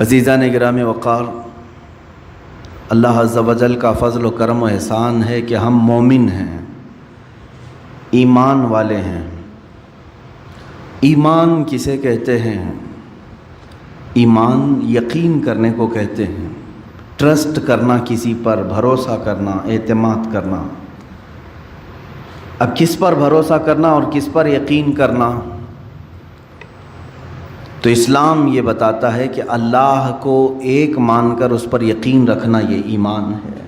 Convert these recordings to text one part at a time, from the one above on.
عزیزان گرامی وقار، اللہ عز و جل کا فضل و کرم و احسان ہے کہ ہم مومن ہیں، ایمان والے ہیں۔ ایمان کسے کہتے ہیں؟ ایمان یقین کرنے کو کہتے ہیں، ٹرسٹ کرنا، کسی پر بھروسہ کرنا، اعتماد کرنا۔ اب کس پر بھروسہ کرنا اور کس پر یقین کرنا؟ تو اسلام یہ بتاتا ہے کہ اللہ کو ایک مان کر اس پر یقین رکھنا یہ ایمان ہے۔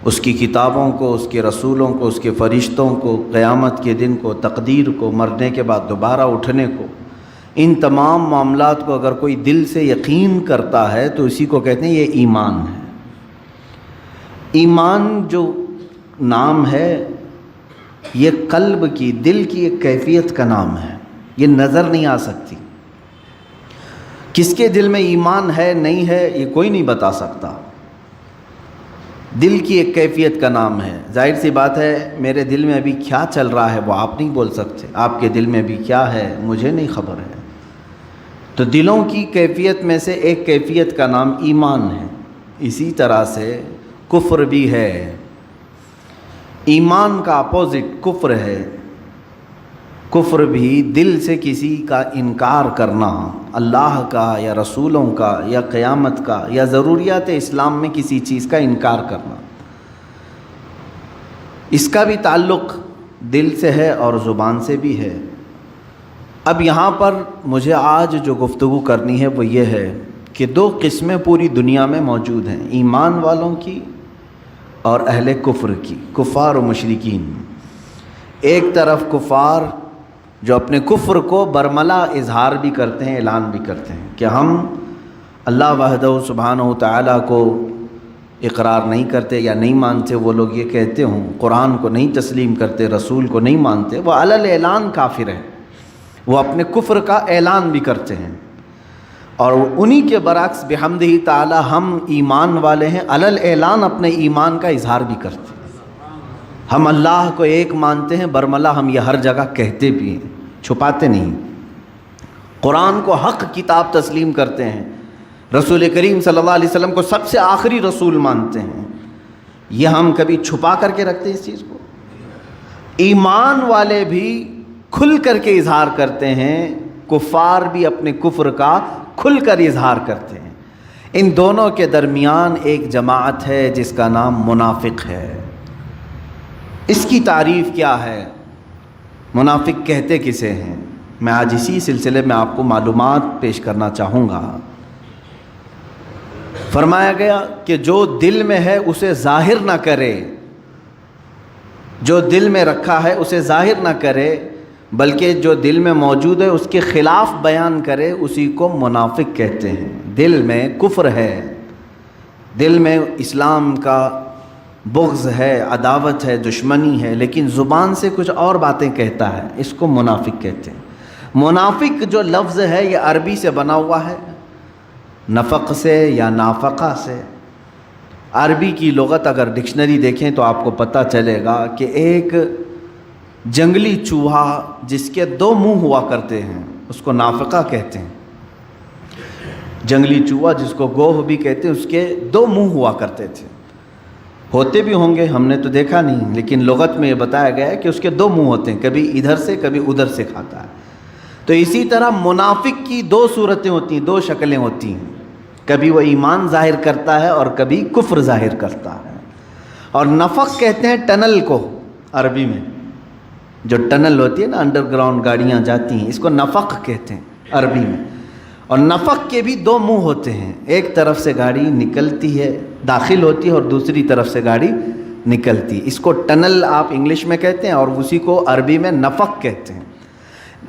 اس کی کتابوں کو، اس کے رسولوں کو، اس کے فرشتوں کو، قیامت کے دن کو، تقدیر کو، مرنے کے بعد دوبارہ اٹھنے کو، ان تمام معاملات کو اگر کوئی دل سے یقین کرتا ہے تو اسی کو کہتے ہیں یہ ایمان ہے۔ ایمان جو نام ہے یہ قلب کی، دل کی ایک کیفیت کا نام ہے، یہ نظر نہیں آ سکتی۔ کس کے دل میں ایمان ہے نہیں ہے یہ کوئی نہیں بتا سکتا، دل کی ایک کیفیت کا نام ہے۔ ظاہر سی بات ہے میرے دل میں ابھی کیا چل رہا ہے وہ آپ نہیں بول سکتے، آپ کے دل میں ابھی کیا ہے مجھے نہیں خبر ہے۔ تو دلوں کی کیفیت میں سے ایک کیفیت کا نام ایمان ہے۔ اسی طرح سے کفر بھی ہے، ایمان کا اپوزٹ کفر ہے۔ کفر بھی دل سے کسی کا انکار کرنا، اللہ کا یا رسولوں کا یا قیامت کا یا ضروریات اسلام میں کسی چیز کا انکار کرنا، اس کا بھی تعلق دل سے ہے اور زبان سے بھی ہے۔ اب یہاں پر مجھے آج جو گفتگو کرنی ہے وہ یہ ہے کہ دو قسمیں پوری دنیا میں موجود ہیں، ایمان والوں کی اور اہل کفر کی، کفار و مشرکین۔ ایک طرف کفار جو اپنے کفر کو برملا اظہار بھی کرتے ہیں، اعلان بھی کرتے ہیں کہ ہم اللہ وحدہ سبحانہ و تعالیٰ کو اقرار نہیں کرتے یا نہیں مانتے۔ وہ لوگ یہ کہتے ہوں قرآن کو نہیں تسلیم کرتے، رسول کو نہیں مانتے، وہ علی الاعلان کافر ہیں، وہ اپنے کفر کا اعلان بھی کرتے ہیں۔ اور انہی کے برعکس بحمدہ تعالیٰ ہم ایمان والے ہیں، علی الاعلان اپنے ایمان کا اظہار بھی کرتے ہیں۔ ہم اللہ کو ایک مانتے ہیں، برملا ہم یہ ہر جگہ کہتے بھی ہیں، چھپاتے نہیں۔ قرآن کو حق کتاب تسلیم کرتے ہیں، رسول کریم صلی اللہ علیہ وسلم کو سب سے آخری رسول مانتے ہیں۔ یہ ہم کبھی چھپا کر کے رکھتے ہیں اس چیز کو؟ ایمان والے بھی کھل کر کے اظہار کرتے ہیں، کفار بھی اپنے کفر کا کھل کر اظہار کرتے ہیں۔ ان دونوں کے درمیان ایک جماعت ہے جس کا نام منافق ہے۔ اس کی تعریف کیا ہے؟ منافق کہتے کسے ہیں؟ میں آج اسی سلسلے میں آپ کو معلومات پیش کرنا چاہوں گا۔ فرمایا گیا کہ جو دل میں ہے اسے ظاہر نہ کرے، جو دل میں رکھا ہے اسے ظاہر نہ کرے، بلکہ جو دل میں موجود ہے اس کے خلاف بیان کرے، اسی کو منافق کہتے ہیں۔ دل میں کفر ہے، دل میں اسلام کا بغض ہے، عداوت ہے، دشمنی ہے، لیکن زبان سے کچھ اور باتیں کہتا ہے، اس کو منافق کہتے ہیں۔ منافق جو لفظ ہے یہ عربی سے بنا ہوا ہے، نفق سے یا نافقہ سے۔ عربی کی لغت اگر ڈکشنری دیکھیں تو آپ کو پتہ چلے گا کہ ایک جنگلی چوہا جس کے دو منہ ہوا کرتے ہیں اس کو نافقہ کہتے ہیں۔ جنگلی چوہا جس کو گوہ بھی کہتے ہیں، اس کے دو منہ ہوا کرتے تھے، ہوتے بھی ہوں گے، ہم نے تو دیکھا نہیں، لیکن لغت میں یہ بتایا گیا ہے کہ اس کے دو منہ ہوتے ہیں، کبھی ادھر سے کبھی ادھر سے کھاتا ہے۔ تو اسی طرح منافق کی دو صورتیں ہوتی ہیں، دو شکلیں ہوتی ہیں، کبھی وہ ایمان ظاہر کرتا ہے اور کبھی کفر ظاہر کرتا ہے۔ اور نفق کہتے ہیں ٹنل کو، عربی میں جو ٹنل ہوتی ہے نا، انڈر گراؤنڈ گاڑیاں جاتی ہیں، اس کو نفق کہتے ہیں عربی میں۔ اور نفق کے بھی دو منہ ہوتے ہیں، ایک طرف سے گاڑی نکلتی ہے، داخل ہوتی ہے، اور دوسری طرف سے گاڑی نکلتی ہے۔ اس کو ٹنل آپ انگلش میں کہتے ہیں اور اسی کو عربی میں نفق کہتے ہیں۔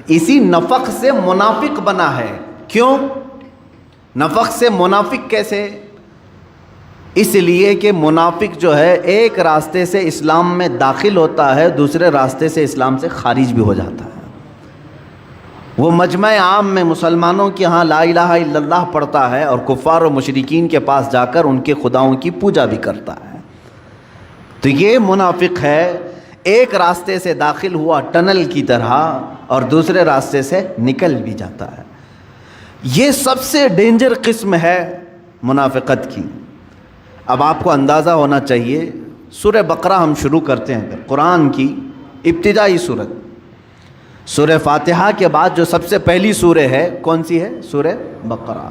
اسی نفق سے منافق بنا ہے۔ کیوں نفق سے منافق کیسے؟ اس لیے کہ منافق جو ہے ایک راستے سے اسلام میں داخل ہوتا ہے، دوسرے راستے سے اسلام سے خارج بھی ہو جاتا ہے۔ وہ مجمع عام میں مسلمانوں کے ہاں لا الہ الا اللہ پڑھتا ہے اور کفار و مشرکین کے پاس جا کر ان کے خداؤں کی پوجا بھی کرتا ہے۔ تو یہ منافق ہے، ایک راستے سے داخل ہوا ٹنل کی طرح اور دوسرے راستے سے نکل بھی جاتا ہے۔ یہ سب سے ڈینجر قسم ہے منافقت کی۔ اب آپ کو اندازہ ہونا چاہیے، سورہ بقرہ ہم شروع کرتے ہیں، قرآن کی ابتدائی سورت، سورہ فاتحہ کے بعد جو سب سے پہلی سورہ ہے کون سی ہے؟ سورہ بقرہ۔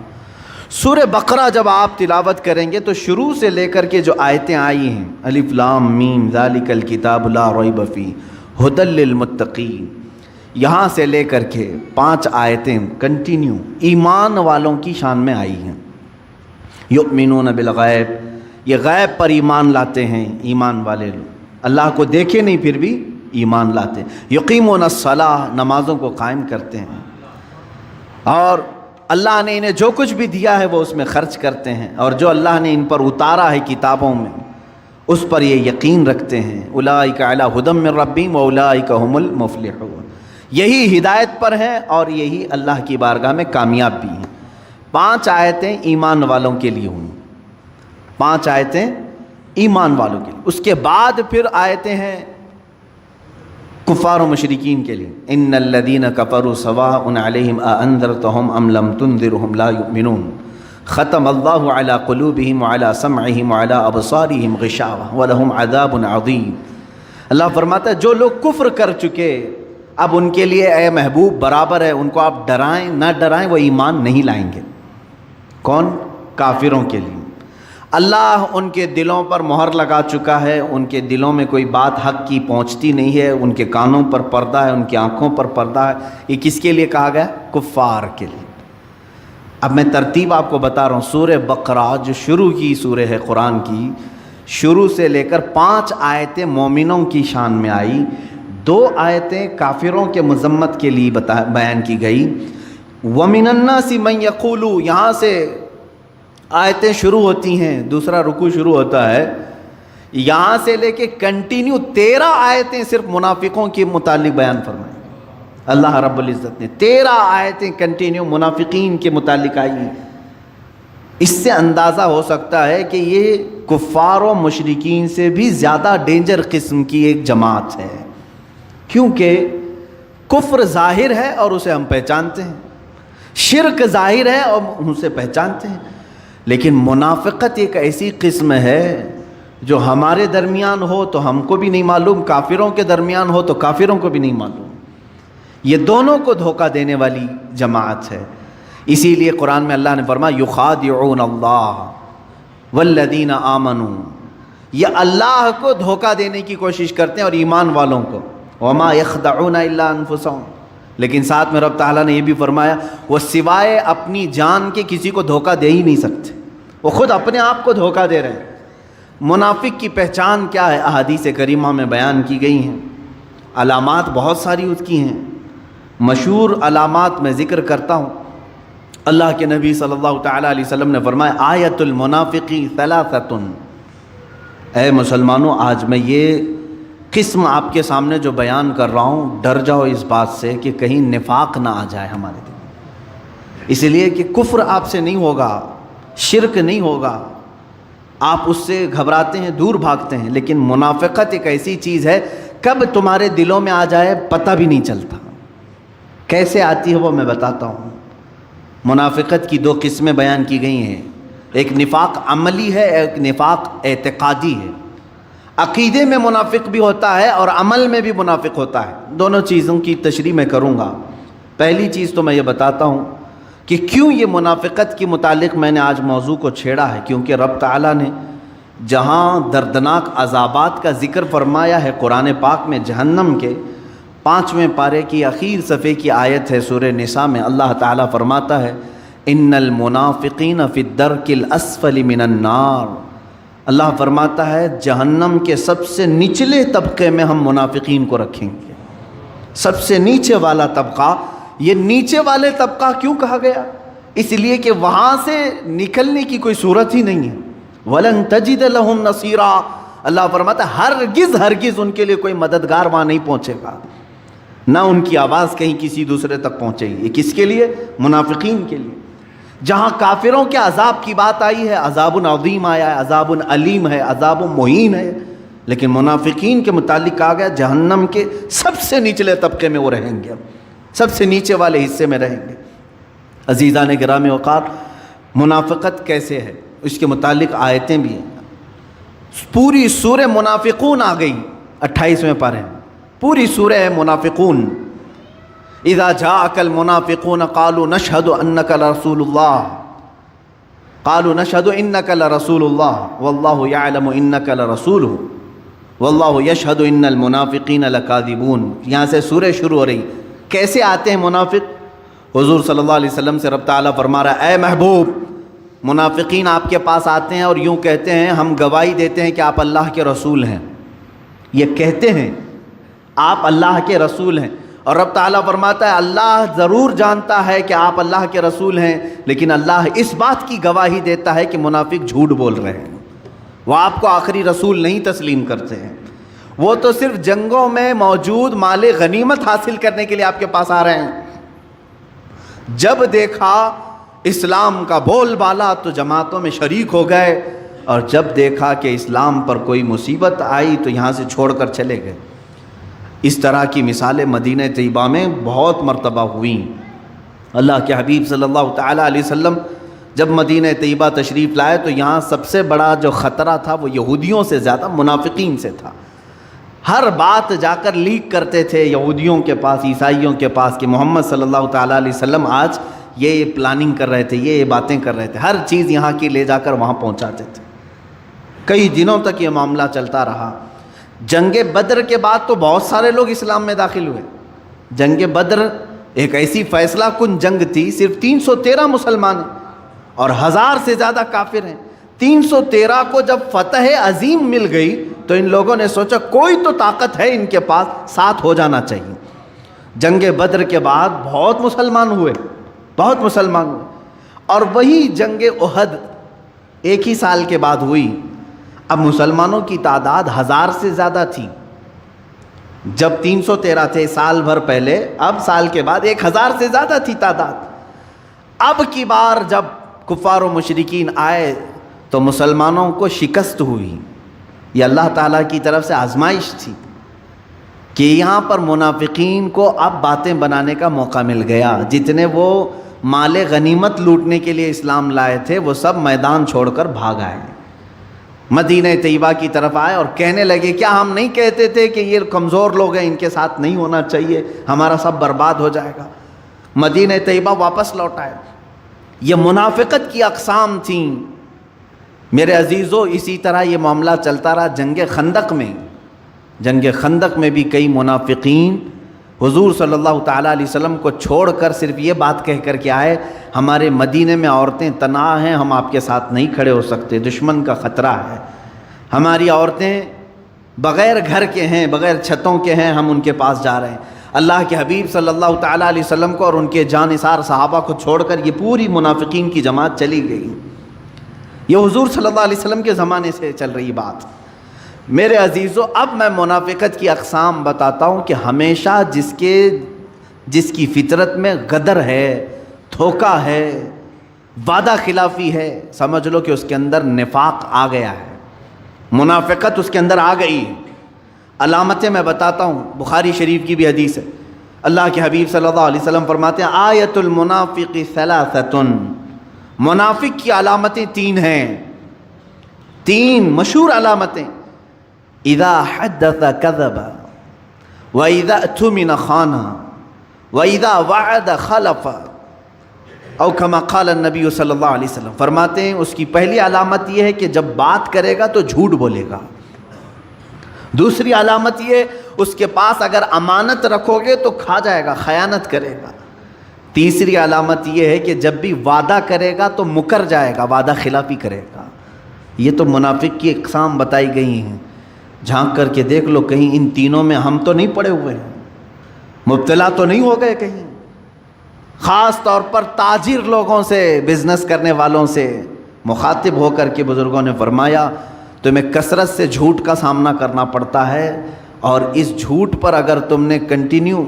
سورہ بقرہ جب آپ تلاوت کریں گے تو شروع سے لے کر کے جو آیتیں آئی ہیں، الف لام میم ذالک الکتاب لا ریب فیہ ھدی للمتقین، یہاں سے لے کر کے 5 آیتیں کنٹینیو ایمان والوں کی شان میں آئی ہیں۔ یؤمنون بالغیب، یہ غیب پر ایمان لاتے ہیں ایمان والے لوگ، اللہ کو دیکھے نہیں پھر بھی ایمان لاتے ہیں۔ یقیمون الصلاۃ، نمازوں کو قائم کرتے ہیں، اور اللہ نے انہیں جو کچھ بھی دیا ہے وہ اس میں خرچ کرتے ہیں، اور جو اللہ نے ان پر اتارا ہے کتابوں میں اس پر یہ یقین رکھتے ہیں۔ اولئک علی ھدی من ربہم واولئک ھم المفلحون، یہی ہدایت پر ہیں اور یہی اللہ کی بارگاہ میں کامیاب بھی ہیں۔ 5 آیتیں ایمان والوں کے لیے ہوئیں، 5 آیتیں ایمان والوں کے لیے۔ اس کے بعد پھر آیتیں ہیں کفار و مشرکین کے لیے، ان الذین کفروا سواء علیہم اانذرتہم ام لم تنذرہم لا یؤمنون ختم اللہ علی قلوبہم وعلی سمعہم وعلی ابصارہم غشاوہ ولہم عذاب عظیم۔ اللہ فرماتا ہے جو لوگ کفر کر چکے، اب ان کے لیے اے محبوب برابر ہے، ان کو آپ ڈرائیں نہ ڈرائیں وہ ایمان نہیں لائیں گے۔ کون؟ کافروں کے لیے اللہ ان کے دلوں پر مہر لگا چکا ہے، ان کے دلوں میں کوئی بات حق کی پہنچتی نہیں ہے، ان کے کانوں پر پردہ ہے، ان کی آنکھوں پر پردہ ہے۔ یہ کس کے لیے کہا گیا؟ کفار کے لیے۔ اب میں ترتیب آپ کو بتا رہا ہوں، سورہ بقرہ جو شروع کی سورہ ہے قرآن کی، شروع سے لے کر 5 آیتیں مومنوں کی شان میں آئی، 2 آیتیں کافروں کے مذمت کے لیے بیان کی گئی۔ وَمِنَ النَّاسِ مَن يَقُولُ، یہاں سے آیتیں شروع ہوتی ہیں، دوسرا رکوع شروع ہوتا ہے، یہاں سے لے کے کنٹینیو 13 آیتیں صرف منافقوں کے متعلق بیان فرمائیں۔ اللہ رب العزت نے 13 آیتیں کنٹینیو منافقین کے متعلق آئی ہیں۔ اس سے اندازہ ہو سکتا ہے کہ یہ کفار و مشرکین سے بھی زیادہ ڈینجر قسم کی ایک جماعت ہے، کیونکہ کفر ظاہر ہے اور اسے ہم پہچانتے ہیں، شرک ظاہر ہے اور ہم اسے پہچانتے ہیں، لیکن منافقت ایک ایسی قسم ہے جو ہمارے درمیان ہو تو ہم کو بھی نہیں معلوم، کافروں کے درمیان ہو تو کافروں کو بھی نہیں معلوم، یہ دونوں کو دھوکہ دینے والی جماعت ہے۔ اسی لیے قرآن میں اللہ نے فرمایا یخادعون اللہ والذین آمنوا، یہ اللہ کو دھوکہ دینے کی کوشش کرتے ہیں اور ایمان والوں کو، وما یخدعون الا انفسهم، لیکن ساتھ میں رب تعالیٰ نے یہ بھی فرمایا وہ سوائے اپنی جان کے کسی کو دھوکہ دے ہی نہیں سکتے، وہ خود اپنے آپ کو دھوکہ دے رہے ہیں۔ منافق کی پہچان کیا ہے؟ احادیث کریمہ میں بیان کی گئی ہیں، علامات بہت ساری اس کی ہیں، مشہور علامات میں ذکر کرتا ہوں۔ اللہ کے نبی صلی اللہ تعالیٰ علیہ وسلم نے فرمایا آیت المنافقی ثلاثۃ، اے مسلمانوں آج میں یہ قسم آپ کے سامنے جو بیان کر رہا ہوں، ڈر جاؤ اس بات سے کہ کہیں نفاق نہ آ جائے ہمارے دل میں، اس لیے کہ کفر آپ سے نہیں ہوگا، شرک نہیں ہوگا، آپ اس سے گھبراتے ہیں، دور بھاگتے ہیں، لیکن منافقت ایک ایسی چیز ہے کب تمہارے دلوں میں آ جائے پتہ بھی نہیں چلتا۔ کیسے آتی ہے وہ میں بتاتا ہوں۔ منافقت کی 2 قسمیں بیان کی گئی ہیں، ایک نفاق عملی ہے، ایک نفاق اعتقادی ہے۔ عقیدے میں منافق بھی ہوتا ہے اور عمل میں بھی منافق ہوتا ہے، دونوں چیزوں کی تشریح میں کروں گا۔ پہلی چیز تو میں یہ بتاتا ہوں کہ کیوں یہ منافقت کے متعلق میں نے آج موضوع کو چھیڑا ہے، کیونکہ رب تعالیٰ نے جہاں دردناک عذابات کا ذکر فرمایا ہے قرآن پاک میں، جہنم کے 5ویں پارے کی آخر صفحے کی آیت ہے سورہ نساء میں، اللہ تعالیٰ فرماتا ہے ان المنافقین فی الدرک الاسفل من النار، اللہ فرماتا ہے جہنم کے سب سے نچلے طبقے میں ہم منافقین کو رکھیں گے، سب سے نیچے والا طبقہ۔ یہ نیچے والے طبقہ کیوں کہا گیا؟ اس لیے کہ وہاں سے نکلنے کی کوئی صورت ہی نہیں ہے۔ وَلَن تَجِدَ لَهُمْ نَصِيرًا، اللہ فرماتا ہے ہرگز ان کے لیے کوئی مددگار وہاں نہیں پہنچے گا، نہ ان کی آواز کہیں کسی دوسرے تک پہنچے گی۔ یہ کس کے لیے؟ منافقین کے لیے۔ جہاں کافروں کے عذاب کی بات آئی ہے، عذاب عظیم آیا ہے، عذاب علیم ہے، عذاب مہین ہے، لیکن منافقین کے متعلق کہا گیا جہنم کے سب سے نچلے طبقے میں وہ رہیں گے، سب سے نیچے والے حصے میں رہیں گے۔ عزیزان گرامی اوقات، منافقت کیسے ہے اس کے متعلق آیتیں بھی ہیں. پوری سورہ منافقون آ گئی 28ویں پارے میں، پوری سورہ ہے منافقون. اذا جاءك المنافقون قالوا نشهد انك لرسول الله قالوا نشهد انك لرسول الله والله يعلم انك لرسوله والله يشهد ان المنافقين لكاذبون. یہاں سے سورہ شروع ہو رہی. کیسے آتے ہیں منافق؟ حضور صلی اللہ علیہ وسلم سے رب تعالیٰ فرما رہا ہے، اے محبوب، منافقین آپ کے پاس آتے ہیں اور یوں کہتے ہیں ہم گواہی دیتے ہیں کہ آپ اللہ کے رسول ہیں. یہ کہتے ہیں آپ اللہ کے رسول ہیں، اور رب تعالیٰ فرماتا ہے اللہ ضرور جانتا ہے کہ آپ اللہ کے رسول ہیں، لیکن اللہ اس بات کی گواہی دیتا ہے کہ منافق جھوٹ بول رہے ہیں. وہ آپ کو آخری رسول نہیں تسلیم کرتے ہیں، وہ تو صرف جنگوں میں موجود مال غنیمت حاصل کرنے کے لیے آپ کے پاس آ رہے ہیں. جب دیکھا اسلام کا بول بالا تو جماعتوں میں شریک ہو گئے، اور جب دیکھا کہ اسلام پر کوئی مصیبت آئی تو یہاں سے چھوڑ کر چلے گئے. اس طرح کی مثالیں مدینہ طیبہ میں بہت مرتبہ ہوئیں. اللہ کے حبیب صلی اللہ تعالیٰ علیہ وسلم جب مدینہ طیبہ تشریف لائے تو یہاں سب سے بڑا جو خطرہ تھا وہ یہودیوں سے زیادہ منافقین سے تھا. ہر بات جا کر لیک کرتے تھے یہودیوں کے پاس، عیسائیوں کے پاس، کہ محمد صلی اللہ تعالیٰ علیہ وسلم آج یہ پلاننگ کر رہے تھے، یہ باتیں کر رہے تھے. ہر چیز یہاں کی لے جا کر وہاں پہنچاتے تھے. کئی دنوں تک یہ معاملہ چلتا رہا. جنگ بدر کے بعد تو بہت سارے لوگ اسلام میں داخل ہوئے. جنگ بدر ایک ایسی فیصلہ کن جنگ تھی، صرف 313 مسلمان ہیں اور 1000 سے زیادہ کافر ہیں. 313 کو جب فتح عظیم مل گئی تو ان لوگوں نے سوچا کوئی تو طاقت ہے ان کے پاس، ساتھ ہو جانا چاہیے. جنگ بدر کے بعد بہت مسلمان ہوئے. اور وہی جنگ احد ایک ہی سال کے بعد ہوئی. اب مسلمانوں کی تعداد 1000 سے زیادہ تھی. جب 313 تھے سال بھر پہلے، اب سال کے بعد 1000 سے زیادہ تھی تعداد. اب کی بار جب کفار و مشرکین آئے تو مسلمانوں کو شکست ہوئی. یہ اللہ تعالیٰ کی طرف سے آزمائش تھی کہ یہاں پر منافقین کو اب باتیں بنانے کا موقع مل گیا. جتنے وہ مال غنیمت لوٹنے کے لیے اسلام لائے تھے وہ سب میدان چھوڑ کر بھاگ آئے، مدینہ طیبہ کی طرف آئے اور کہنے لگے کیا ہم نہیں کہتے تھے کہ یہ کمزور لوگ ہیں، ان کے ساتھ نہیں ہونا چاہیے، ہمارا سب برباد ہو جائے گا. مدینہ طیبہ واپس لوٹ آئے. یہ منافقت کی اقسام تھیں. میرے عزیزو، اسی طرح یہ معاملہ چلتا رہا جنگ خندق میں بھی کئی منافقین حضور صلی اللہ تعالیٰ علیہ وسلم کو چھوڑ کر صرف یہ بات کہہ کر کے آئے ہمارے مدینے میں عورتیں تنہا ہیں، ہم آپ کے ساتھ نہیں کھڑے ہو سکتے، دشمن کا خطرہ ہے، ہماری عورتیں بغیر گھر کے ہیں، بغیر چھتوں کے ہیں، ہم ان کے پاس جا رہے ہیں. اللہ کے حبیب صلی اللہ تعالیٰ علیہ وسلم کو اور ان کے جانثار صحابہ کو چھوڑ کر یہ پوری منافقین کی جماعت چلی گئی. یہ حضور صلی اللہ علیہ وسلم کے زمانے سے چل رہی بات. میرے عزیزو، اب میں منافقت کی اقسام بتاتا ہوں کہ ہمیشہ جس کی فطرت میں غدر ہے، دھوکہ ہے، وعدہ خلافی ہے، سمجھ لو کہ اس کے اندر نفاق آ گیا ہے، منافقت اس کے اندر آ گئی ہے. علامتیں میں بتاتا ہوں، بخاری شریف کی بھی حدیث ہے. اللہ کے حبیب صلی اللہ علیہ وسلم فرماتے ہیں آیت المنافق ثلاثۃ، منافق کی علامتیں 3 ہیں، 3 مشہور علامتیں. اذا حدث کذب واذا اؤتمن خان واذا وعد خلف، او کما قال النبی صلی اللہ علیہ وسلم. فرماتے ہیں اس کی پہلی علامت یہ ہے کہ جب بات کرے گا تو جھوٹ بولے گا. دوسری علامت یہ اس کے پاس اگر امانت رکھو گے تو کھا جائے گا، خیانت کرے گا. تیسری علامت یہ ہے کہ جب بھی وعدہ کرے گا تو مکر جائے گا، وعدہ خلافی کرے گا. یہ تو منافق کی اقسام بتائی گئی ہیں. جھانک کر کے دیکھ لو کہیں ان تینوں میں ہم تو نہیں پڑے ہوئے ہیں، مبتلا تو نہیں ہو گئے کہیں. خاص طور پر تاجر لوگوں سے، بزنس کرنے والوں سے مخاطب ہو کر کے بزرگوں نے فرمایا تمہیں کثرت سے جھوٹ کا سامنا کرنا پڑتا ہے، اور اس جھوٹ پر اگر تم نے کنٹینیو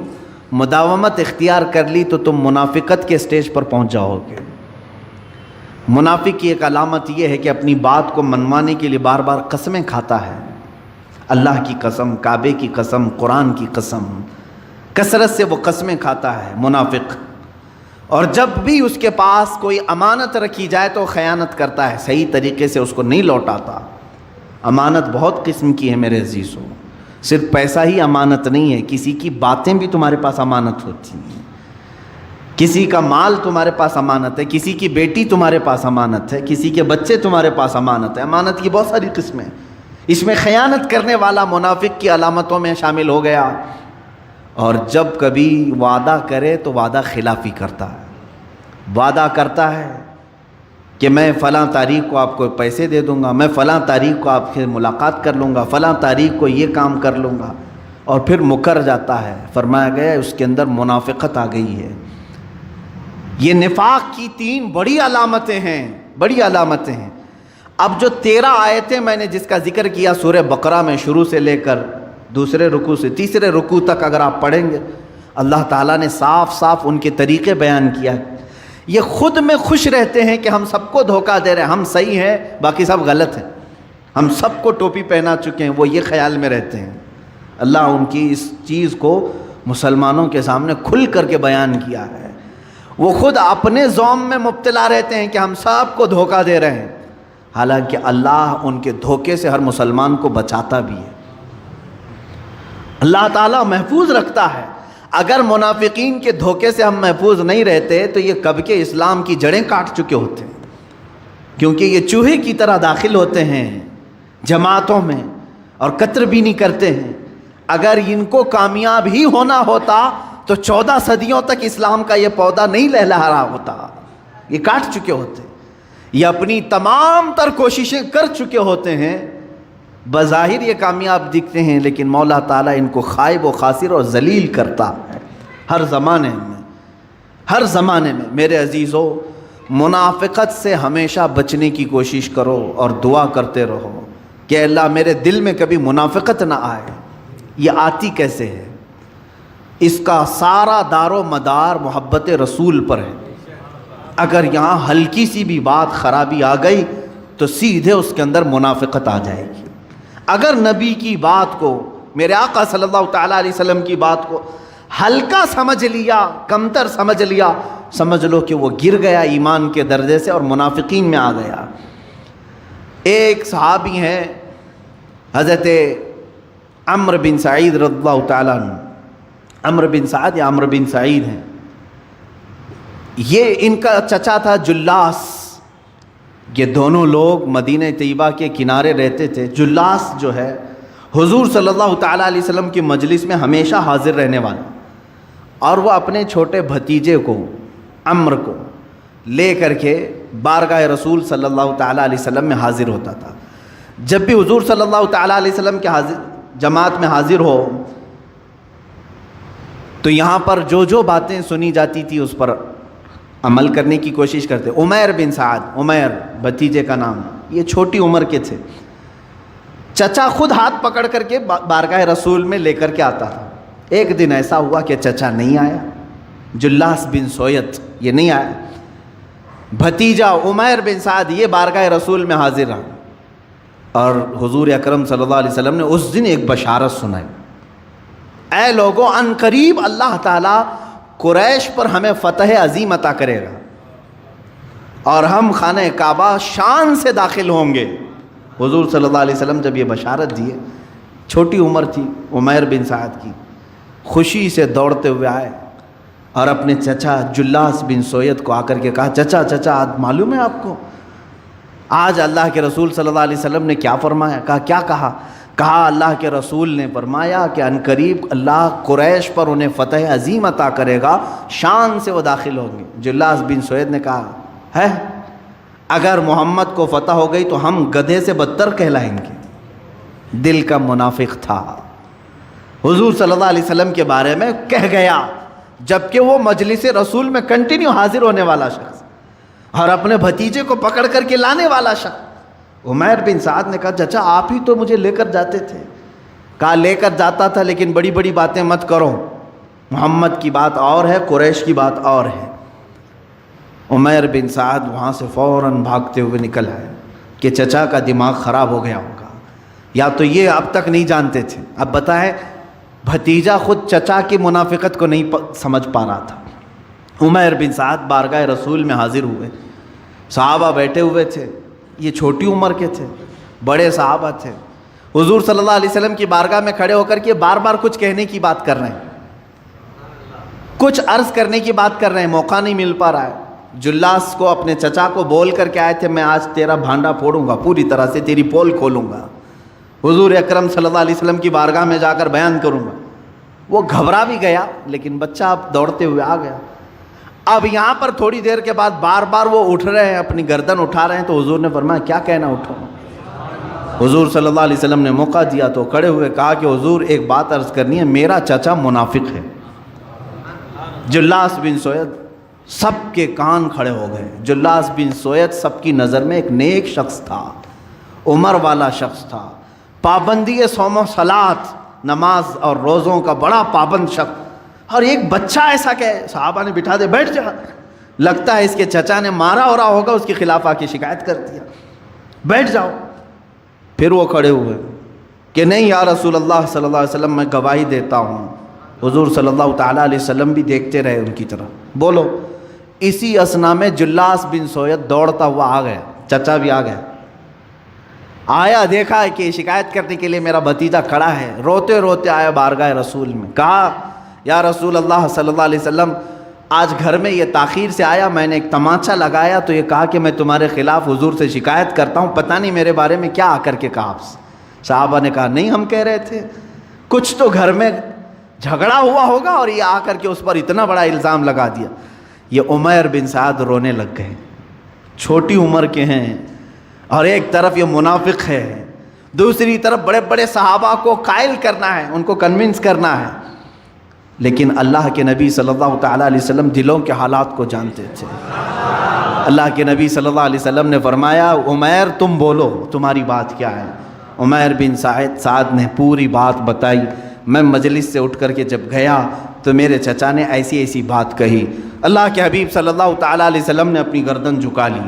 مداومت اختیار کر لی تو تم منافقت کے سٹیج پر پہنچ جاؤ گے. منافق کی ایک علامت یہ ہے کہ اپنی بات کو منوانے کے لیے بار بار قسمیں کھاتا ہے. اللہ کی قسم، کعبے کی قسم، قرآن کی قسم، کثرت سے وہ قسمیں کھاتا ہے منافق. اور جب بھی اس کے پاس کوئی امانت رکھی جائے تو خیانت کرتا ہے، صحیح طریقے سے اس کو نہیں لوٹاتا۔ امانت بہت قسم کی ہے میرے عزیزوں، صرف پیسہ ہی امانت نہیں ہے، کسی کی باتیں بھی تمہارے پاس امانت ہوتی ہیں، کسی کا مال تمہارے پاس امانت ہے، کسی کی بیٹی تمہارے پاس امانت ہے، کسی کے بچے تمہارے پاس امانت ہے۔ امانت کی بہت ساری قسمیں، اس میں خیانت کرنے والا منافق کی علامتوں میں شامل ہو گیا، اور جب کبھی وعدہ کرے تو وعدہ خلافی کرتا ہے۔ وعدہ کرتا ہے کہ میں فلاں تاریخ کو آپ کو پیسے دے دوں گا، میں فلاں تاریخ کو آپ سے ملاقات کر لوں گا، فلاں تاریخ کو یہ کام کر لوں گا، اور پھر مکر جاتا ہے۔ فرمایا گیا اس کے اندر منافقت آ گئی ہے۔ یہ نفاق کی 3 بڑی علامتیں ہیں، بڑی علامتیں ہیں۔ اب جو 13 آیتیں میں نے جس کا ذکر کیا سورہ بقرہ میں، شروع سے لے کر دوسرے رکوع سے تیسرے رکوع تک اگر آپ پڑھیں گے، اللہ تعالیٰ نے صاف صاف ان کے طریقے بیان کیا ہے۔ یہ خود میں خوش رہتے ہیں کہ ہم سب کو دھوکہ دے رہے ہیں، ہم صحیح ہیں باقی سب غلط ہیں، ہم سب کو ٹوپی پہنا چکے ہیں، وہ یہ خیال میں رہتے ہیں۔ اللہ ان کی اس چیز کو مسلمانوں کے سامنے کھل کر کے بیان کیا ہے۔ وہ خود اپنے ذوم میں مبتلا رہتے ہیں کہ ہم سب کو دھوکہ دے رہے ہیں، حالانکہ اللہ ان کے دھوکے سے ہر مسلمان کو بچاتا بھی ہے۔ اللہ تعالیٰ محفوظ رکھتا ہے۔ اگر منافقین کے دھوکے سے ہم محفوظ نہیں رہتے تو یہ کب کے اسلام کی جڑیں کاٹ چکے ہوتے ہیں، کیونکہ یہ چوہے کی طرح داخل ہوتے ہیں جماعتوں میں اور قطر بھی نہیں کرتے ہیں۔ اگر ان کو کامیاب ہی ہونا ہوتا تو 14 صدیوں تک اسلام کا یہ پودا نہیں لہلہا رہا ہوتا، یہ کاٹ چکے ہوتے۔ یہ اپنی تمام تر کوششیں کر چکے ہوتے ہیں، بظاہر یہ کامیاب دکھتے ہیں، لیکن مولا تعالیٰ ان کو خائب و خاسر اور ذلیل کرتا ہے ہر زمانے میں، ہر زمانے میں۔ میرے عزیزو، منافقت سے ہمیشہ بچنے کی کوشش کرو اور دعا کرتے رہو کہ اللہ میرے دل میں کبھی منافقت نہ آئے۔ یہ آتی کیسے ہے؟ اس کا سارا دار و مدار محبت رسول پر ہے۔ اگر یہاں ہلکی سی بھی بات خرابی آ گئی تو سیدھے اس کے اندر منافقت آ جائے گی۔ اگر نبی کی بات کو، میرے آقا صلی اللہ تعالیٰ علیہ وسلم کی بات کو ہلکا سمجھ لیا، کمتر سمجھ لیا، سمجھ لو کہ وہ گر گیا ایمان کے درجے سے اور منافقین میں آ گیا۔ ایک صحابی ہیں حضرت عمرو بن سعید رضی اللہ تعالیٰ عنہ، عمرو بن سعد یا عمرو بن سعید ہیں، یہ ان کا چچا تھا جلاس۔ یہ دونوں لوگ مدینہ طیبہ کے کنارے رہتے تھے۔ جلاس جو ہے حضور صلی اللہ تعالیٰ علیہ وسلم کی مجلس میں ہمیشہ حاضر رہنے والا، اور وہ اپنے چھوٹے بھتیجے کو عمرو کو لے کر کے بارگاہ رسول صلی اللہ تعالیٰ علیہ وسلم میں حاضر ہوتا تھا۔ جب بھی حضور صلی اللہ تعالیٰ علیہ وسلم کے جماعت میں حاضر ہو تو یہاں پر جو جو باتیں سنی جاتی تھی اس پر عمل کرنے کی کوشش کرتے۔ عمیر بن سعد، عمیر بھتیجے کا نام، یہ چھوٹی عمر کے تھے۔ چچا خود ہاتھ پکڑ کر کے بارگاہ رسول میں لے کر کے آتا تھا۔ ایک دن ایسا ہوا کہ چچا نہیں آیا، جلاس بن سویت یہ نہیں آیا، بھتیجا عمیر بن سعد یہ بارگاہ رسول میں حاضر رہا، اور حضور اکرم صلی اللہ علیہ وسلم نے اس دن ایک بشارت سنائی، اے لوگوں ان قریب اللہ تعالیٰ قریش پر ہمیں فتح عظیم عطا کرے گا اور ہم خانہ کعبہ شان سے داخل ہوں گے۔ حضور صلی اللہ علیہ وسلم جب یہ بشارت دیے، چھوٹی عمر تھی عمیر بن سعد کی، خوشی سے دوڑتے ہوئے آئے اور اپنے چچا جلاس بن سویت کو آ کر کے کہا، چچا آج معلوم ہے آپ کو آج اللہ کے رسول صلی اللہ علیہ وسلم نے کیا فرمایا؟ کہا کیا کہا؟ کہا اللہ کے رسول نے فرمایا کہ عنقریب اللہ قریش پر انہیں فتح عظیم عطا کرے گا، شان سے وہ داخل ہوں گے۔ جلاس بن سوید نے کہا ہے اگر محمد کو فتح ہو گئی تو ہم گدھے سے بدتر کہلائیں گے۔ دل کا منافق تھا، حضور صلی اللہ علیہ وسلم کے بارے میں کہہ گیا، جبکہ وہ مجلس رسول میں کنٹینیو حاضر ہونے والا شخص اور اپنے بھتیجے کو پکڑ کر کے لانے والا شخص۔ عمیر بن سعد نے کہا چچا آپ ہی تو مجھے لے کر جاتے تھے۔ کہا لے کر جاتا تھا لیکن بڑی بڑی باتیں مت کرو، محمد کی بات اور ہے، قریش کی بات اور ہے۔ عمیر بن سعد وہاں سے فوراً بھاگتے ہوئے نکل آئے کہ چچا کا دماغ خراب ہو گیا ہوگا، یا تو یہ اب تک نہیں جانتے تھے۔ اب بتائیں بھتیجا خود چچا کی منافقت کو نہیں سمجھ پا رہا تھا، عمیر بن سعد بارگاہ رسول میں حاضر ہوئے، صحابہ بیٹھے ہوئے تھے، یہ چھوٹی عمر کے تھے، بڑے صحابہ تھے، حضور صلی اللہ علیہ وسلم کی بارگاہ میں کھڑے ہو کر کے بار بار کچھ کہنے کی بات کر رہے ہیں، کچھ عرض کرنے کی بات کر رہے ہیں، موقع نہیں مل پا رہا ہے۔ جلاس کو، اپنے چچا کو بول کر کے آئے تھے، میں آج تیرا بھانڈا پھوڑوں گا، پوری طرح سے تیری پول کھولوں گا، حضور اکرم صلی اللہ علیہ وسلم کی بارگاہ میں جا کر بیان کروں گا۔ وہ گھبرا بھی گیا، لیکن بچہ اب دوڑتے ہوئے آ گیا۔ اب یہاں پر تھوڑی دیر کے بعد بار بار وہ اٹھ رہے ہیں، اپنی گردن اٹھا رہے ہیں، تو حضور نے فرمایا کیا کہنا، اٹھو۔ حضور صلی اللہ علیہ وسلم نے موقع دیا تو کھڑے ہوئے کہا کہ حضور ایک بات عرض کرنی ہے، میرا چچا منافق ہے۔ جلاس بن سوید، سب کے کان کھڑے ہو گئے۔ جلاس بن سوید سب کی نظر میں ایک نیک شخص تھا، عمر والا شخص تھا، پابندی صوم و صلات، نماز اور روزوں کا بڑا پابند شخص، اور ایک بچہ ایسا کہ صحابہ نے بٹھا دے، بیٹھ جا، لگتا ہے اس کے چچا نے مارا ہو رہا ہوگا، اس کے خلاف آ کے شکایت کر دیا، بیٹھ جاؤ۔ پھر وہ کھڑے ہوئے کہ نہیں یا رسول اللہ صلی اللہ علیہ وسلم، میں گواہی دیتا ہوں۔ حضور صلی اللہ تعالیٰ علیہ وسلم بھی دیکھتے رہے ان کی طرف، بولو۔ اسی اثنا میں جلاس بن سوید دوڑتا ہوا آ گیا، چچا بھی آ گیا، آیا، دیکھا کہ شکایت کرنے کے لیے میرا بھتیجا کھڑا ہے، روتے روتے آیا بارگاہ رسول میں، کہا یا رسول اللہ صلی اللہ علیہ وسلم، آج گھر میں یہ تاخیر سے آیا، میں نے ایک تماچا لگایا تو یہ کہا کہ میں تمہارے خلاف حضور سے شکایت کرتا ہوں، پتہ نہیں میرے بارے میں کیا آ کر کے کہا آپ سے۔ صحابہ نے کہا نہیں، ہم کہہ رہے تھے کچھ تو گھر میں جھگڑا ہوا ہوگا اور یہ آ کر کے اس پر اتنا بڑا الزام لگا دیا۔ یہ عمیر بن سعد رونے لگ گئے، چھوٹی عمر کے ہیں، اور ایک طرف یہ منافق ہے، دوسری طرف بڑے بڑے صحابہ کو قائل کرنا ہے، ان کو کنونس کرنا ہے۔ لیکن اللہ کے نبی صلی اللہ تعالیٰ علیہ وسلم دلوں کے حالات کو جانتے تھے۔ اللہ کے نبی صلی اللہ علیہ وسلم نے فرمایا عمیر تم بولو، تمہاری بات کیا ہے؟ عمیر بن سعد نے پوری بات بتائی، میں مجلس سے اٹھ کر کے جب گیا تو میرے چچا نے ایسی ایسی بات کہی۔ اللہ کے حبیب صلی اللہ تعالیٰ علیہ وسلم نے اپنی گردن جھکا لی،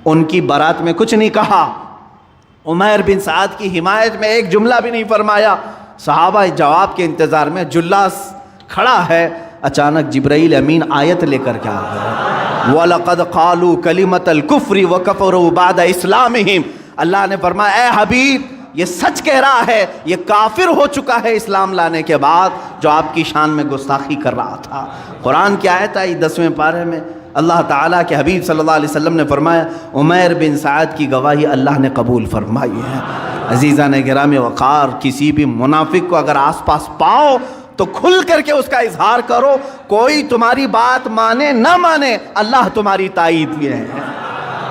ان کی بارات میں کچھ نہیں کہا، عمیر بن سعد کی حمایت میں ایک جملہ بھی نہیں فرمایا۔ صحابہ جواب کے انتظار میں، جلاس کھڑا ہے، اچانک جبرائیل امین آیت لے کر کے آ گیا، وَلَقَدْ قَالُوا كَلِمَةَ الْكُفْرِ وَكَفَرُوا بَعْدَ إِسْلَامِهِمْ۔ اللہ نے فرمایا اے حبیب یہ سچ کہہ رہا ہے، یہ کافر ہو چکا ہے اسلام لانے کے بعد، جو آپ کی شان میں گستاخی کر رہا تھا۔ قرآن کی آیت آئی 10ویں پارے میں، اللہ تعالیٰ کے حبیب صلی اللہ علیہ وسلم نے فرمایا عمیر بن سعد کی گواہی اللہ نے قبول فرمائی ہے۔ عزیزان گرامی وقار، کسی بھی منافق کو اگر آس پاس پاؤ تو کھل کر کے اس کا اظہار کرو، کوئی تمہاری بات مانے نہ مانے، اللہ تمہاری تائید میں ہے،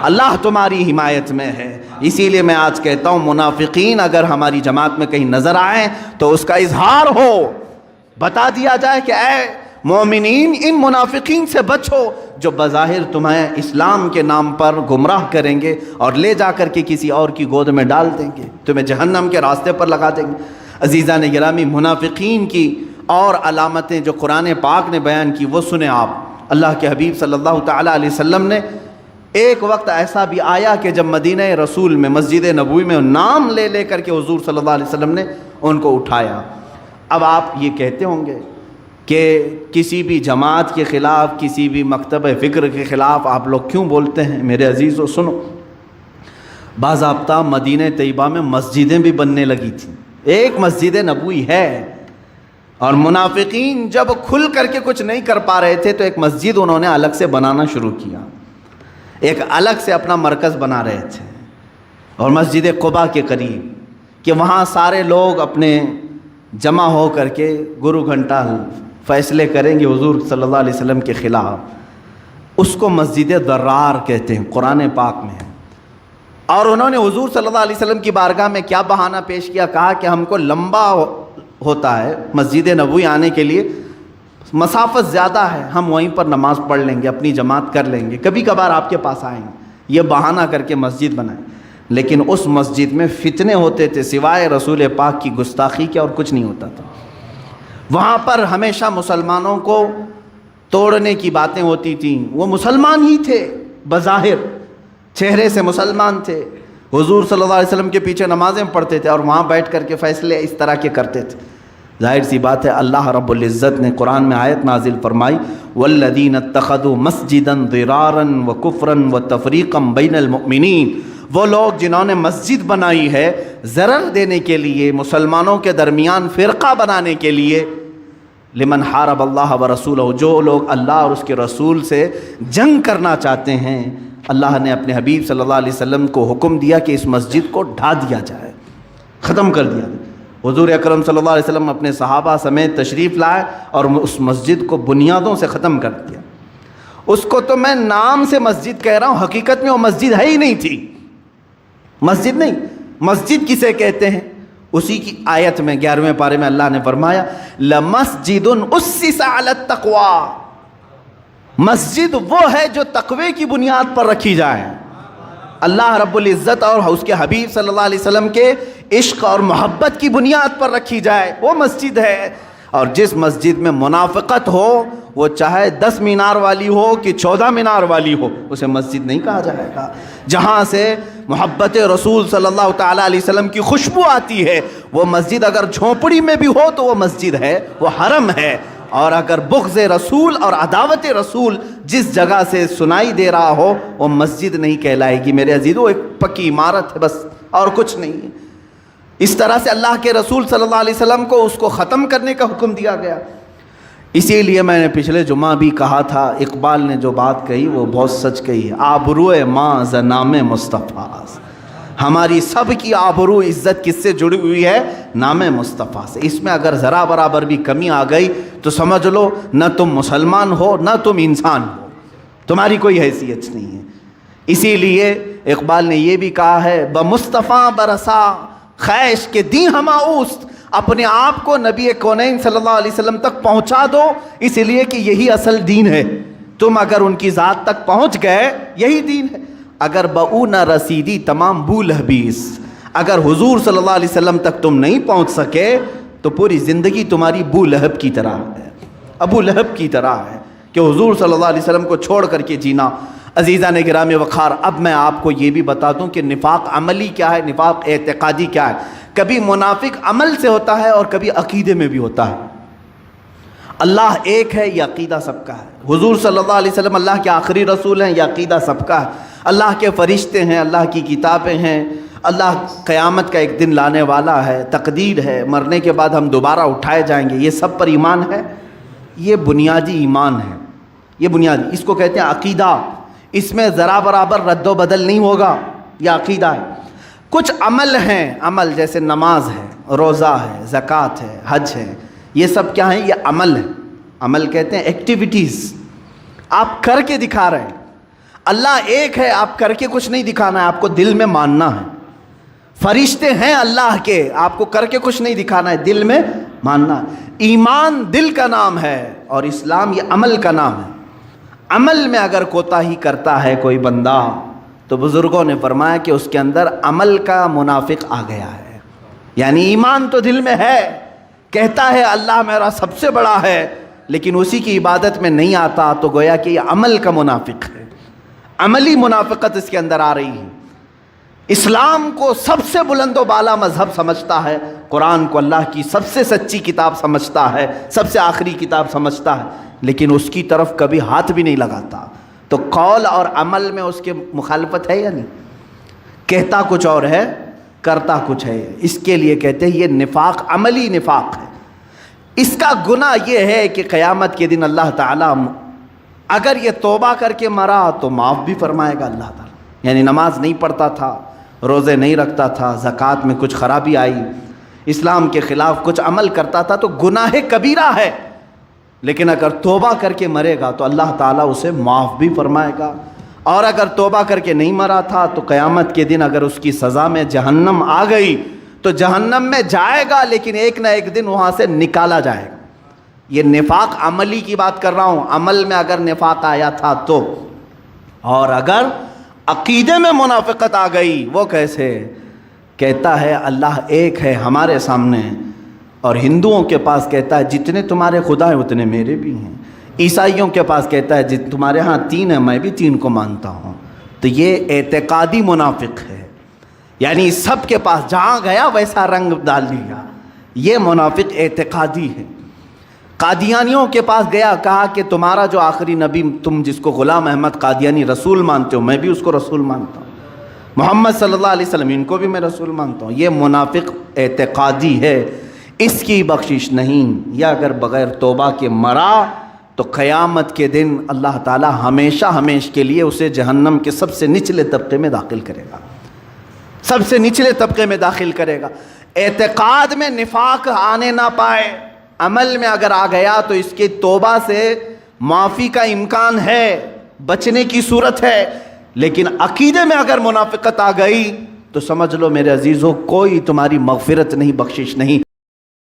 اللہ تمہاری حمایت میں ہے۔ اسی لیے میں آج کہتا ہوں منافقین اگر ہماری جماعت میں کہیں نظر آئیں تو اس کا اظہار ہو، بتا دیا جائے کہ اے مومنین ان منافقین سے بچو جو بظاہر تمہیں اسلام کے نام پر گمراہ کریں گے اور لے جا کر کے کسی اور کی گود میں ڈال دیں گے، تمہیں جہنم کے راستے پر لگا دیں گے۔ عزیزان گرامی، منافقین کی اور علامتیں جو قرآن پاک نے بیان کی وہ سنیں آپ۔ اللہ کے حبیب صلی اللہ تعالیٰ علیہ وسلم نے ایک وقت ایسا بھی آیا کہ جب مدینہ رسول میں مسجد نبوی میں نام لے لے کر کے حضور صلی اللہ علیہ وسلم نے ان کو اٹھایا۔ اب آپ یہ کہتے ہوں گے کہ کسی بھی جماعت کے خلاف، کسی بھی مکتب فکر کے خلاف آپ لوگ کیوں بولتے ہیں؟ میرے عزیزو سنو، باضابطہ مدینہ طیبہ میں مسجدیں بھی بننے لگی تھیں، ایک مسجد نبوی ہے، اور منافقین جب کھل کر کے کچھ نہیں کر پا رہے تھے تو ایک مسجد انہوں نے الگ سے بنانا شروع کیا، ایک الگ سے اپنا مرکز بنا رہے تھے، اور مسجد قباء کے قریب کہ وہاں سارے لوگ اپنے جمع ہو کر کے گرو گھنٹہ فیصلے کریں گے حضور صلی اللہ علیہ وسلم کے خلاف، اس کو مسجد ضرار کہتے ہیں قرآن پاک میں۔ اور انہوں نے حضور صلی اللہ علیہ وسلم کی بارگاہ میں کیا بہانہ پیش کیا؟ کہا کہ ہم کو لمبا ہوتا ہے مسجد نبوی آنے کے لیے، مسافت زیادہ ہے، ہم وہیں پر نماز پڑھ لیں گے، اپنی جماعت کر لیں گے، کبھی کبھار آپ کے پاس آئیں گے، یہ بہانہ کر کے مسجد بنائیں۔ لیکن اس مسجد میں فتنے ہوتے تھے، سوائے رسول پاک کی گستاخی کے اور کچھ نہیں ہوتا تھا۔ وہاں پر ہمیشہ مسلمانوں کو توڑنے کی باتیں ہوتی تھیں، وہ مسلمان ہی تھے، بظاہر چہرے سے مسلمان تھے، حضور صلی اللہ علیہ وسلم کے پیچھے نمازیں پڑھتے تھے اور وہاں بیٹھ کر کے فیصلے اس طرح کے کرتے تھے، ظاہر سی بات ہے اللہ رب العزت نے قرآن میں آیت نازل فرمائی والذین اتخذوا مسجدا ضرارا وکفرا وتفریقا بین المؤمنین، وہ لوگ جنہوں نے مسجد بنائی ہے ضرر دینے کے لیے، مسلمانوں کے درمیان فرقہ بنانے کے لیے، لمن حارب اللہ ورسولہ، جو لوگ اللہ اور اس کے رسول سے جنگ کرنا چاہتے ہیں، اللہ نے اپنے حبیب صلی اللہ علیہ وسلم کو حکم دیا کہ اس مسجد کو ڈھا دیا جائے، ختم کر دیا۔ حضور اکرم صلی اللہ علیہ وسلم اپنے صحابہ سمیت تشریف لائے اور اس مسجد کو بنیادوں سے ختم کر دیا۔ اس کو تو میں نام سے مسجد کہہ رہا ہوں، حقیقت میں وہ مسجد ہے ہی نہیں تھی، مسجد نہیں۔ مسجد کسے کہتے ہیں؟ اسی کی آیت میں 11ویں پارے میں اللہ نے فرمایا لَمَسْجِدٌ أُسِّسَ عَلَى التَّقْوَى، مسجد وہ ہے جو تقوی کی بنیاد پر رکھی جائے، اللہ رب العزت اور اس کے حبیب صلی اللہ علیہ وسلم کے عشق اور محبت کی بنیاد پر رکھی جائے، وہ مسجد ہے۔ اور جس مسجد میں منافقت ہو، وہ چاہے 10 مینار والی ہو کہ 14 مینار والی ہو، اسے مسجد نہیں کہا جائے گا۔ جہاں سے محبت رسول صلی اللہ تعالیٰ علیہ وسلم کی خوشبو آتی ہے، وہ مسجد اگر جھونپڑی میں بھی ہو تو وہ مسجد ہے، وہ حرم ہے۔ اور اگر بغض رسول اور عداوت رسول جس جگہ سے سنائی دے رہا ہو، وہ مسجد نہیں کہلائے گی میرے عزیزو، ایک پکی عمارت ہے بس، اور کچھ نہیں ہے۔ اس طرح سے اللہ کے رسول صلی اللہ علیہ وسلم کو اس کو ختم کرنے کا حکم دیا گیا۔ اسی لیے میں نے پچھلے جمعہ بھی کہا تھا، اقبال نے جو بات کہی وہ بہت سچ کہی ہے، آبروئے ماں ز نام مصطفیٰ، ہماری سب کی آبرو عزت کس سے جڑی ہوئی ہے؟ نام مصطفیٰ سے۔ اس میں اگر ذرا برابر بھی کمی آ گئی تو سمجھ لو نہ تم مسلمان ہو نہ تم انسان ہو، تمہاری کوئی حیثیت نہیں ہے۔ اسی لیے اقبال نے یہ بھی کہا ہے بمصطفیٰ برسا خیش کے دی ہما اوست، اپنے آپ کو نبی کونین صلی اللہ علیہ وسلم تک پہنچا دو، اس لیے کہ یہی اصل دین ہے۔ تم اگر ان کی ذات تک پہنچ گئے یہی دین ہے۔ اگر بؤ نہ رسیدی تمام بو لہبیس، اگر حضور صلی اللہ علیہ وسلم تک تم نہیں پہنچ سکے تو پوری زندگی تمہاری بو لہب کی طرح ہے، ابو لہب کی طرح ہے کہ حضور صلی اللہ علیہ وسلم کو چھوڑ کر کے جینا۔ عزیزان گرامی وقار، اب میں آپ کو یہ بھی بتا دوں کہ نفاق عملی کیا ہے، نفاق اعتقادی کیا ہے۔ کبھی منافق عمل سے ہوتا ہے اور کبھی عقیدے میں بھی ہوتا ہے۔ اللہ ایک ہے، یہ عقیدہ سب کا ہے۔ حضور صلی اللہ علیہ وسلم اللہ کے آخری رسول ہیں، یہ عقیدہ سب کا ہے۔ اللہ کے فرشتے ہیں، اللہ کی کتابیں ہیں، اللہ قیامت کا ایک دن لانے والا ہے، تقدیر ہے، مرنے کے بعد ہم دوبارہ اٹھائے جائیں گے، یہ سب پر ایمان ہے۔ یہ بنیادی ایمان ہے، یہ بنیادی، اس کو کہتے ہیں عقیدہ۔ اس میں ذرا برابر رد و بدل نہیں ہوگا، یہ عقیدہ ہے۔ کچھ عمل ہیں، عمل جیسے نماز ہے، روزہ ہے، زکوٰۃ ہے، حج ہے، یہ سب کیا ہیں؟ یہ عمل ہے۔ عمل کہتے ہیں ایکٹیویٹیز، آپ کر کے دکھا رہے ہیں۔ اللہ ایک ہے، آپ کر کے کچھ نہیں دکھانا ہے، آپ کو دل میں ماننا ہے۔ فرشتے ہیں اللہ کے، آپ کو کر کے کچھ نہیں دکھانا ہے، دل میں ماننا ہے۔ ایمان دل کا نام ہے اور اسلام یہ عمل کا نام ہے۔ عمل میں اگر کوتاہی کرتا ہے کوئی بندہ تو بزرگوں نے فرمایا کہ اس کے اندر عمل کا منافق آ گیا ہے۔ یعنی ایمان تو دل میں ہے، کہتا ہے اللہ میرا سب سے بڑا ہے، لیکن اسی کی عبادت میں نہیں آتا، تو گویا کہ یہ عمل کا منافق ہے، عملی منافقت اس کے اندر آ رہی ہے۔ اسلام کو سب سے بلند و بالا مذہب سمجھتا ہے، قرآن کو اللہ کی سب سے سچی کتاب سمجھتا ہے، سب سے آخری کتاب سمجھتا ہے، لیکن اس کی طرف کبھی ہاتھ بھی نہیں لگاتا۔ تو قول اور عمل میں اس کے مخالفت ہے یا نہیں؟ کہتا کچھ اور ہے، کرتا کچھ ہے، اس کے لیے کہتے ہیں یہ نفاق، عملی نفاق ہے۔ اس کا گناہ یہ ہے کہ قیامت کے دن اللہ تعالیٰ اگر یہ توبہ کر کے مرا تو معاف بھی فرمائے گا اللہ تعالیٰ۔ یعنی نماز نہیں پڑھتا تھا، روزے نہیں رکھتا تھا، زکوٰۃ میں کچھ خرابی آئی، اسلام کے خلاف کچھ عمل کرتا تھا تو گناہ کبیرہ ہے، لیکن اگر توبہ کر کے مرے گا تو اللہ تعالیٰ اسے معاف بھی فرمائے گا۔ اور اگر توبہ کر کے نہیں مرا تھا تو قیامت کے دن اگر اس کی سزا میں جہنم آ گئی تو جہنم میں جائے گا، لیکن ایک نہ ایک دن وہاں سے نکالا جائے گا۔ یہ نفاق عملی کی بات کر رہا ہوں، عمل میں اگر نفاق آیا تھا تو۔ اور اگر عقیدے میں منافقت آ گئی، وہ کیسے؟ کہتا ہے اللہ ایک ہے ہمارے سامنے، اور ہندوؤں کے پاس کہتا ہے جتنے تمہارے خدا ہیں اتنے میرے بھی ہیں، عیسائیوں کے پاس کہتا ہے تمہارے ہاں 3 ہیں، میں بھی 3 کو مانتا ہوں۔ تو یہ اعتقادی منافق ہے، یعنی سب کے پاس جہاں گیا ویسا رنگ ڈال دیا، یہ منافق اعتقادی ہے۔ قادیانیوں کے پاس گیا، کہا کہ تمہارا جو آخری نبی تم جس کو غلام احمد قادیانی رسول مانتے ہو، میں بھی اس کو رسول مانتا ہوں، محمد صلی اللہ علیہ وسلم ان کو بھی میں رسول مانتا ہوں۔ یہ منافق اعتقادی ہے، اس کی بخشش نہیں۔ یہ اگر بغیر توبہ کے مرا تو قیامت کے دن اللہ تعالی ہمیشہ ہمیشہ کے لیے اسے جہنم کے سب سے نچلے طبقے میں داخل کرے گا، سب سے نچلے طبقے میں داخل کرے گا۔ اعتقاد میں نفاق آنے نہ پائے، عمل میں اگر آ گیا تو اس کی توبہ سے معافی کا امکان ہے، بچنے کی صورت ہے، لیکن عقیدے میں اگر منافقت آ گئی تو سمجھ لو میرے عزیزو، کوئی تمہاری مغفرت نہیں، بخشش نہیں۔